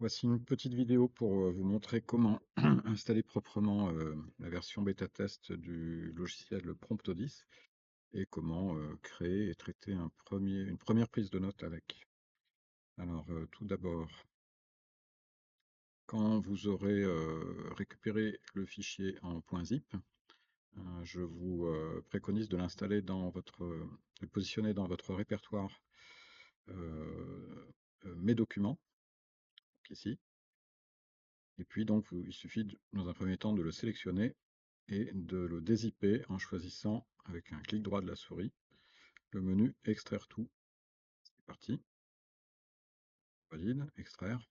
Voici une petite vidéo pour vous montrer comment installer proprement la version bêta test du logiciel Promptodis et comment créer et traiter une première prise de notes avec. Alors tout d'abord, quand vous aurez récupéré le fichier en .zip, je vous préconise de l'installer de le positionner dans votre répertoire Mes documents, donc ici. Et puis donc il suffit dans un premier temps de le sélectionner et de le dézipper en choisissant avec un clic droit de la souris le menu extraire tout. C'est parti, valide, extraire.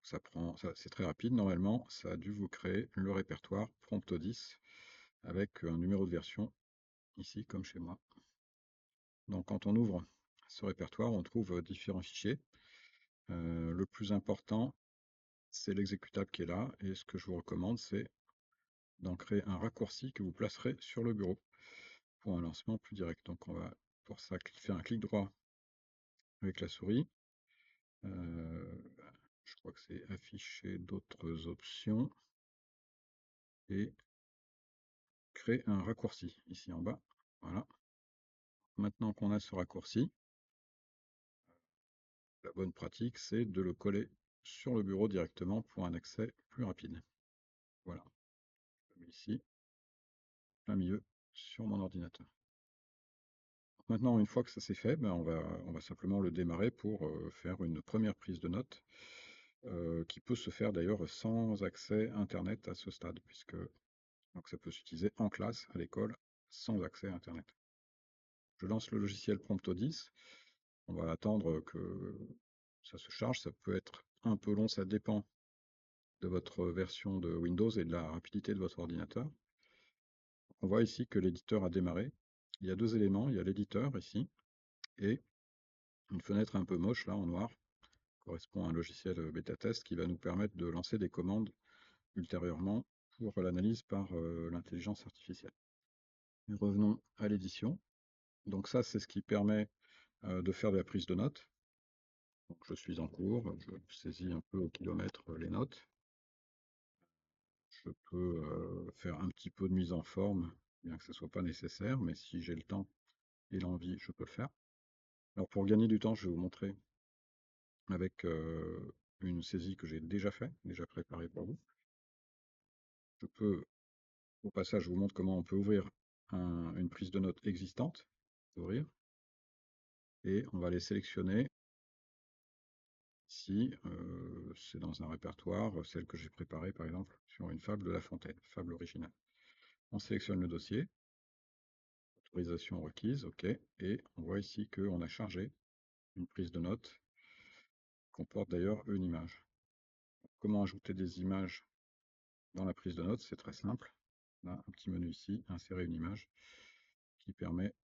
C'est très rapide, normalement ça a dû vous créer le répertoire Promptodis avec un numéro de version ici comme chez moi. Donc quand on ouvre ce répertoire, on trouve différents fichiers. Le plus important, c'est l'exécutable qui est là, et ce que je vous recommande, c'est d'en créer un raccourci que vous placerez sur le bureau pour un lancement plus direct. Donc on va pour ça faire un clic droit avec la souris. Je crois que c'est afficher d'autres options et créer un raccourci ici en bas. Voilà. Maintenant qu'on a ce raccourci, la bonne pratique, c'est de le coller sur le bureau directement pour un accès plus rapide. Voilà. Je le mets ici, plein milieu, sur mon ordinateur. Maintenant, une fois que ça c'est fait, ben on va simplement le démarrer pour faire une première prise de notes, qui peut se faire d'ailleurs sans accès Internet à ce stade, puisque donc ça peut s'utiliser en classe, à l'école, sans accès à Internet. Je lance le logiciel Promptodis. On va attendre que ça se charge. Ça peut être un peu long, ça dépend de votre version de Windows et de la rapidité de votre ordinateur. On voit ici que l'éditeur a démarré. Il y a deux éléments. Il y a l'éditeur ici et une fenêtre un peu moche là en noir, correspond à un logiciel bêta test qui va nous permettre de lancer des commandes ultérieurement pour l'analyse par l'intelligence artificielle. Et revenons à l'édition. Donc ça, c'est ce qui permet de faire de la prise de notes. Donc je suis en cours, je saisis un peu au kilomètre les notes. Je peux faire un petit peu de mise en forme, bien que ce ne soit pas nécessaire, mais si j'ai le temps et l'envie, je peux le faire. Alors pour gagner du temps, je vais vous montrer avec une saisie que j'ai déjà fait, déjà préparée pour vous. Je peux, au passage, je vous montre comment on peut ouvrir une prise de notes existante. Ouvrir. Et on va les sélectionner. Ici, c'est dans un répertoire, celle que j'ai préparée par exemple sur une fable de La Fontaine, fable originale. On sélectionne le dossier, autorisation requise, OK, et on voit ici qu'on a chargé une prise de notes qui comporte d'ailleurs une image. Comment ajouter des images dans la prise de notes? C'est très simple. On a un petit menu ici, insérer une image, qui permet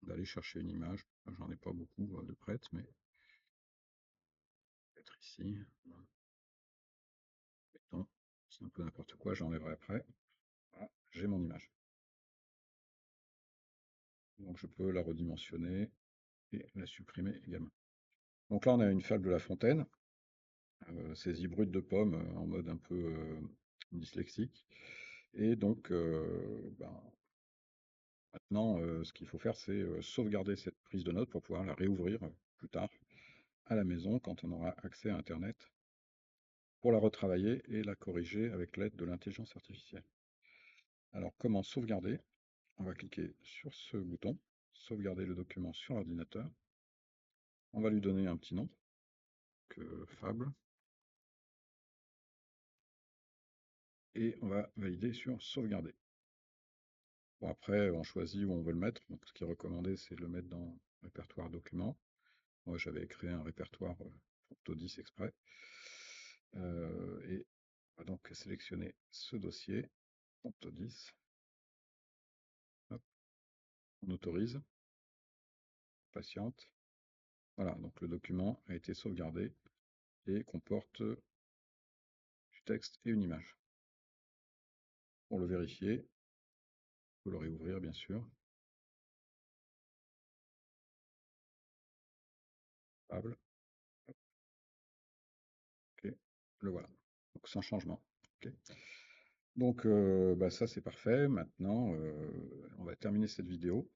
d'aller chercher une image. J'en ai pas beaucoup de prête, mais peut-être ici. Mettons, c'est un peu n'importe quoi, j'enlèverai après. Voilà, j'ai mon image. Donc je peux la redimensionner et la supprimer également. Donc là on a une fable de La Fontaine, saisie brute de pomme en mode un peu dyslexique. Et donc maintenant ce qu'il faut faire c'est sauvegarder cette prise de notes pour pouvoir la réouvrir plus tard à la maison quand on aura accès à Internet pour la retravailler et la corriger avec l'aide de l'intelligence artificielle. Alors comment sauvegarder? On va cliquer sur ce bouton, sauvegarder le document sur l'ordinateur. On va lui donner un petit nom, fable, et on va valider sur sauvegarder. Bon, après, on choisit où on veut le mettre. Donc, ce qui est recommandé, c'est de le mettre dans le répertoire documents. Moi, j'avais créé un répertoire Promptodis exprès. Et on va donc sélectionner ce dossier, Promptodis. Hop, on autorise, patiente. Voilà, donc le document a été sauvegardé et comporte du texte et une image. Pour le vérifier, il faut le réouvrir bien sûr. Fable. le voilà. Donc sans changement. Ok. Donc bah, ça c'est parfait. Maintenant, on va terminer cette vidéo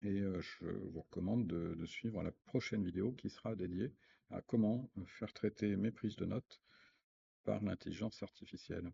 et je vous recommande de suivre la prochaine vidéo qui sera dédiée à comment faire traiter mes prises de notes par l'intelligence artificielle.